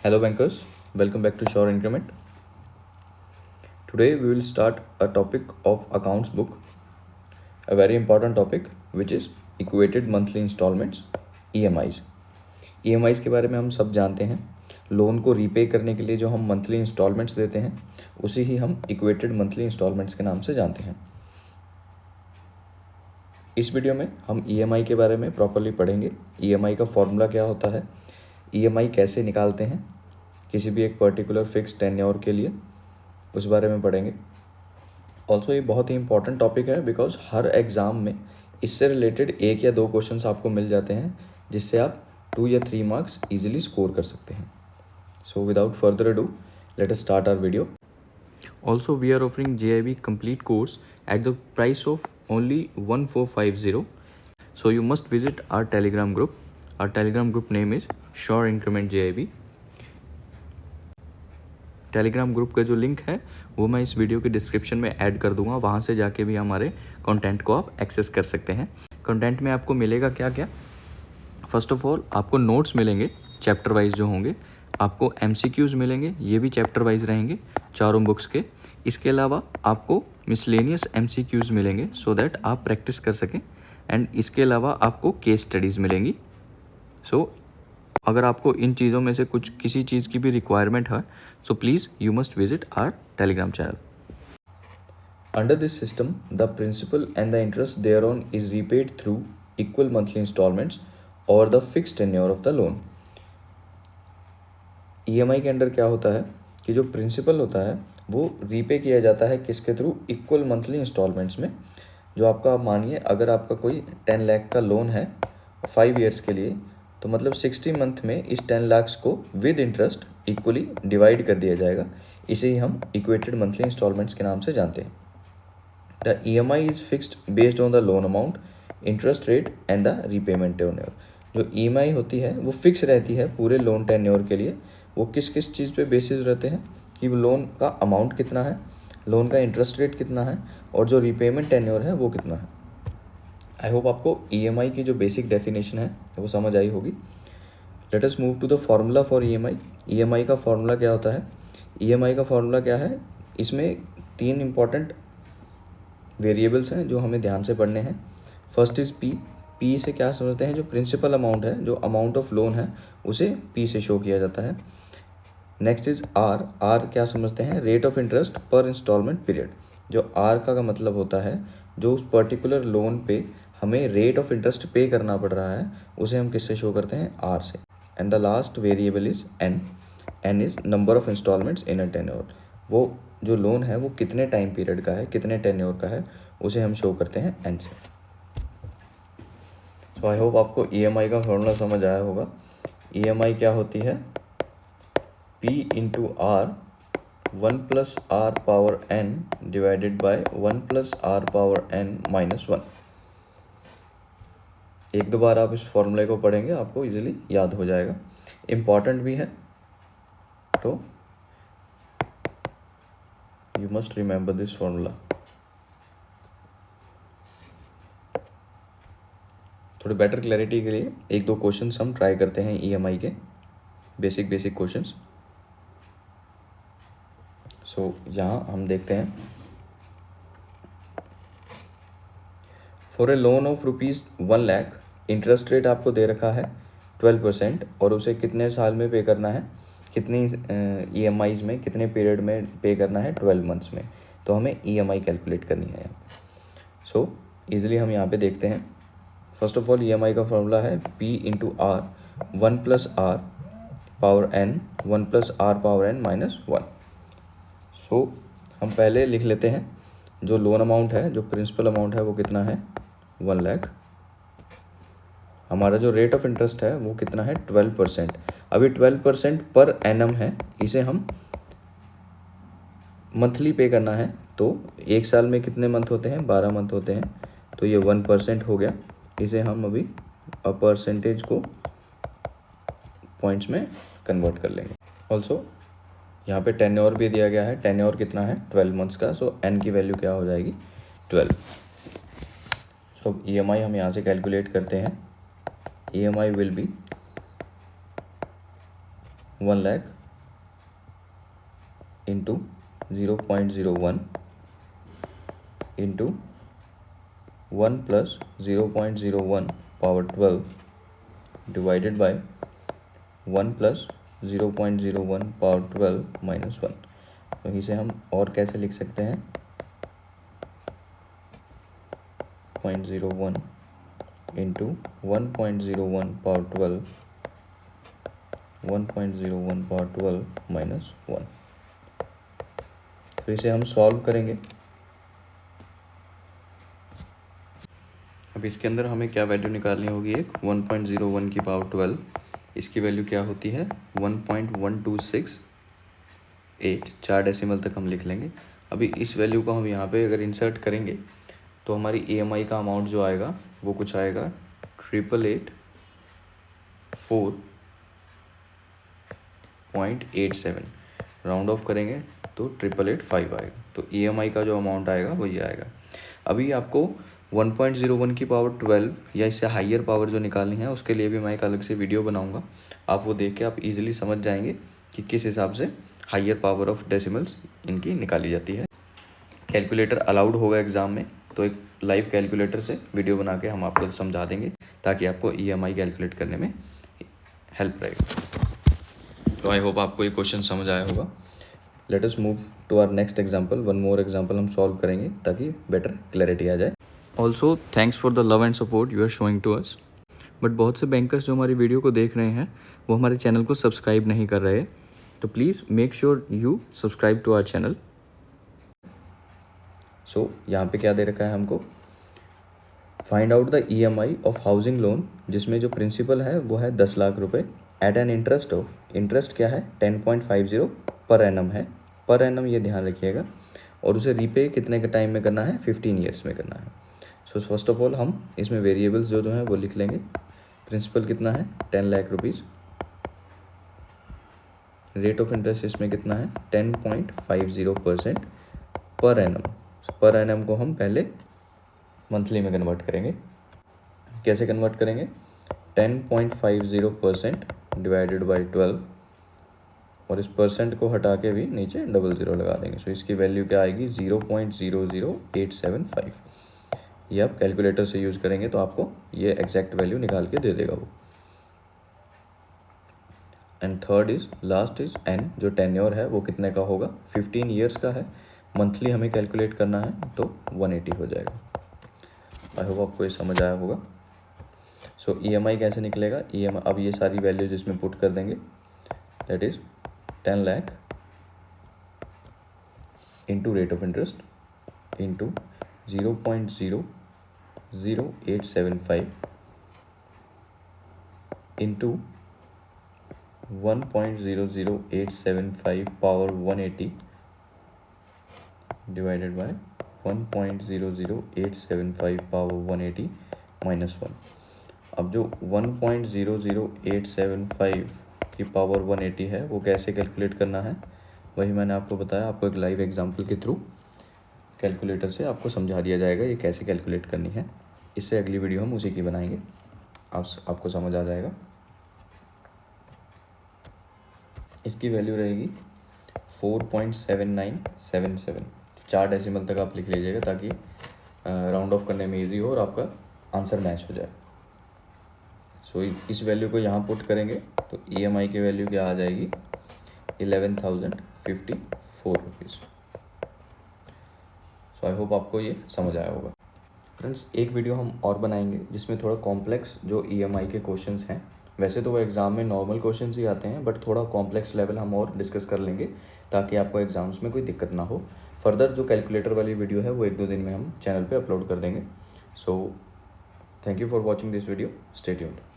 Hello bankers, welcome back to Sure Increment. Today we will start a topic of accounts book, a very important topic which is equated monthly installments, EMIs. EMIs के बारे में हम सब जानते हैं. Loan को repay करने के लिए जो हम मंथली इंस्टॉलमेंट्स देते हैं उसी ही हम इक्वेटेड मंथली इंस्टॉलमेंट्स के नाम से जानते हैं. इस वीडियो में हम EMI के बारे में प्रॉपरली पढ़ेंगे. EMI का फॉर्मूला क्या होता है, EMI कैसे निकालते हैं किसी भी एक पर्टिकुलर फिक्स टेन्योर के लिए, उस बारे में पढ़ेंगे. ऑल्सो ये बहुत ही इंपॉर्टेंट टॉपिक है बिकॉज हर एग्ज़ाम में इससे रिलेटेड एक या दो क्वेश्चंस आपको मिल जाते हैं जिससे आप 2 या 3 मार्क्स इजीली स्कोर कर सकते हैं. So without further ado let us start our video. Also we are offering JIB complete course at the price of only 1450. So you must visit our Telegram group. Our Telegram group name is sure increment JIB. Telegram group का जो link है वो मैं इस video के description में add कर दूंगा. वहाँ से जाके भी हमारे कंटेंट को आप एक्सेस कर सकते हैं. कंटेंट में आपको मिलेगा क्या क्या. फर्स्ट ऑफ ऑल आपको नोट्स मिलेंगे चैप्टर वाइज जो होंगे. आपको MCQs मिलेंगे, ये भी चैप्टर वाइज रहेंगे चारों बुक्स के. इसके अलावा आपको मिसलेनियस MCQs मिलेंगे सो दैट आप प्रैक्टिस कर सकें. एंड इसके अलावा आपको केस स्टडीज़ मिलेंगी. सो अगर आपको इन चीज़ों में से कुछ किसी चीज़ की भी रिक्वायरमेंट है so please you must visit our telegram channel. Under this system the principal and the interest thereon is repaid through equal monthly installments or the fixed tenure of the loan. EMI के अंदर क्या होता है कि जो principal होता है वो रीपे किया जाता है किसके थ्रू, इक्वल मंथली इंस्टॉलमेंट्स में. जो आपका मानिए अगर आपका कोई 10 लाख का लोन है 5 ईयर्स के लिए, तो मतलब 60 मंथ में इस 10 लाख को विद इंटरेस्ट इक्वली डिवाइड कर दिया जाएगा. इसे ही हम इक्वेटेड मंथली इंस्टॉलमेंट्स के नाम से जानते हैं. The EMI is fixed based on the loan amount, interest rate and the repayment tenure. जो EMI होती है वो फिक्स रहती है पूरे लोन टेन्योर के लिए. वो किस किस चीज़ पे बेसिस रहते हैं कि लोन का अमाउंट कितना है, लोन का इंटरेस्ट रेट कितना है और जो रीपेमेंट टेन्योर है वो कितना है. आई होप आपको EMI की जो बेसिक डेफिनेशन है वो समझ आई होगी. Let us move to the formula for EMI. EMI का फार्मूला क्या होता है. EMI का फार्मूला क्या है, इसमें 3 इंपॉर्टेंट वेरिएबल्स हैं जो हमें ध्यान से पढ़ने हैं. फर्स्ट इज़ P से क्या समझते हैं, जो प्रिंसिपल अमाउंट है, जो अमाउंट ऑफ लोन है उसे P से शो किया जाता है. नेक्स्ट इज़ R क्या समझते हैं, रेट ऑफ इंटरेस्ट पर इंस्टॉलमेंट पीरियड. जो R का मतलब होता है जो उस पर्टिकुलर लोन पे हमें रेट ऑफ इंटरेस्ट पे करना पड़ रहा है उसे हम किससे शो करते हैं, R से. And the last variable is N is number of instalments in a tenure. वो जो लोन है वो कितने टाइम पीरियड का है, कितने टेन्योर का है, उसे हम शो करते हैं N से. सो आई होप आपको EMI का फॉर्मूला समझ आया होगा. EMI क्या होती है, P into R 1 plus R power N divided by 1 plus R power N minus 1. एक दो बार आप इस फॉर्मूले को पढ़ेंगे आपको इजीली याद हो जाएगा. इम्पॉर्टेंट भी है तो you must remember this formula. थोड़ी बेटर क्लैरिटी के लिए एक दो क्वेश्चंस हम ट्राई करते हैं EMI के, बेसिक क्वेश्चंस. सो यहाँ हम देखते हैं. For a loan of ₹1 lakh interest rate आपको दे रखा है 12% और उसे कितने साल में पे करना है, कितनी EMIs में कितने पीरियड में पे करना है, 12 मंथ्स में. तो हमें EMI कैलकुलेट करनी है. सो ईजिली हम यहाँ पे देखते हैं. फर्स्ट ऑफ ऑल EMI का फॉर्मूला है P into R 1 plus R power N 1 plus R power N minus 1. सो हम पहले लिख लेते हैं जो लोन अमाउंट है, जो प्रिंसिपल अमाउंट है वो कितना है 1 लाख. हमारा जो रेट ऑफ इंटरेस्ट है वो कितना है 12%. अभी 12% पर एनम है, इसे हम मंथली पे करना है. तो एक साल में कितने मंथ होते हैं, 12 मंथ होते हैं. तो ये 1% हो गया. इसे हम अभी परसेंटेज को पॉइंट्स में कन्वर्ट कर लेंगे. ऑल्सो यहाँ पे टेन्योर भी दिया गया है. टेन्योर कितना है 12 मंथ्स का. सो N की वैल्यू क्या हो जाएगी 12. सो EMI हम यहाँ से कैलकुलेट करते हैं. EMI will be 1 lakh into 0.01 into 1 plus 0.01 power 12 divided by 1 plus 0.01 power 12 minus 1। तो इसे हम और कैसे लिख सकते हैं, 0.01 इंटू 1.01 पावर 12 1.01 पावर 12 माइनस 1। तो इसे हम सॉल्व करेंगे। अब इसके अंदर हमें क्या वैल्यू निकालनी होगी, एक 1.01 की पावर 12, इसकी वैल्यू क्या होती है 1.1268, 4 डेसिमल तक हम लिख लेंगे। अभी इस वैल्यू को हम यहाँ पे अगर इंसर्ट करेंगे तो हमारी EMI का अमाउंट जो आएगा वो कुछ आएगा 888.87, राउंड ऑफ करेंगे तो 888.5 आएगा। तो EMI का जो अमाउंट आएगा वो ये आएगा। अभी आपको 1.01 की पावर 12 या इससे हाइयर पावर जो निकालनी है उसके लिए भी मैं एक अलग से वीडियो बनाऊंगा, आप वो देख के आप इजीली समझ जाएंगे कि किस हिसाब से हाइयर पावर ऑफ डेसिमल्स इनकी निकाली जाती है। कैलकुलेटर अलाउड होगा एग्ज़ाम में, तो एक लाइव कैलकुलेटर से वीडियो बना के हम आपको समझा देंगे ताकि आपको EMI कैलकुलेट करने में हेल्प रहेगा। तो आई होप आपको ये क्वेश्चन समझ आया होगा। Let us move to our next example. One more example हम सॉल्व करेंगे ताकि बेटर क्लैरिटी आ जाए। Also thanks for the love and support you are showing to us. But बहुत से बैंकर्स जो हमारी वीडियो को देख रहे हैं वो हमारे चैनल को सब्सक्राइब नहीं कर रहे, तो please make sure you subscribe to our channel. So यहाँ पे क्या दे रखा है हमको, find out the EMI of housing loan, जिसमें जो प्रिंसिपल है वो है 10 लाख रुपए at an interest of, interest क्या है 10.50 पर एनम है, पर एनम ये ध्यान रखिएगा, और उसे रीपे कितने के टाइम में करना है, 15 ईयर्स में करना है। सो फर्स्ट ऑफ ऑल हम इसमें वेरिएबल्स जो है वो लिख लेंगे। प्रिंसिपल कितना है 10 lakh rupees, rate of interest इसमें कितना है 10.50% पर एनम। पर एनम को हम पहले मंथली में कन्वर्ट करेंगे। कैसे कन्वर्ट करेंगे, 10.50% डिवाइडेड बाई 12, और इस परसेंट को हटा के भी नीचे डबल ज़ीरो लगा देंगे। सो इसकी वैल्यू क्या आएगी 0.00875। ये आप कैलकुलेटर से यूज़ करेंगे तो आपको ये एग्जैक्ट वैल्यू निकाल के दे देगा वो। And third is last is an, जो टेन्योर है वो कितने का होगा 15 ईयर्स का है, मंथली हमें कैलकुलेट करना है तो 180 हो जाएगा। आई होप आपको ये समझ आया होगा। सो EMI कैसे निकलेगा, EMI अब ये सारी वैल्यूज इसमें पुट कर देंगे, that is 10 lakh into rate of interest into 0.00875 into 1.00875 power 180 divided by 1.00875 power 180 minus 1। अब जो 1.00875 की पावर 180 है वो कैसे कैलकुलेट करना है, वही मैंने आपको बताया। आपको एक लाइव एग्जांपल के थ्रू कैलकुलेटर से आपको समझा दिया जाएगा ये कैसे कैलकुलेट करनी है। इससे अगली वीडियो हम उसी की बनाएंगे, आपको समझ आ जाएगा। इसकी वैल्यू रहेगी 4.7977, 4 डेसिमल तक आप लिख लीजिएगा ताकि राउंड ऑफ करने में इजी हो और आपका आंसर मैच हो जाए। सो इस वैल्यू को यहाँ पुट करेंगे तो EMI की वैल्यू क्या आ जाएगी 11,054 रुपीज़। सो आई होप आपको ये समझ आया होगा। फ्रेंड्स एक वीडियो हम और बनाएंगे जिसमें थोड़ा कॉम्प्लेक्स जो EMI के क्वेश्चंस हैं, वैसे तो वो एग्ज़ाम में नॉर्मल क्वेश्चंस ही आते हैं, बट थोड़ा कॉम्प्लेक्स लेवल हम और डिस्कस कर लेंगे ताकि आपको एग्ज़ाम्स में कोई दिक्कत ना हो। फर्दर जो कैलकुलेटर वाली वीडियो है वो 1-2 दिन में हम चैनल पे अपलोड कर देंगे। So thank you for watching this video, stay tuned.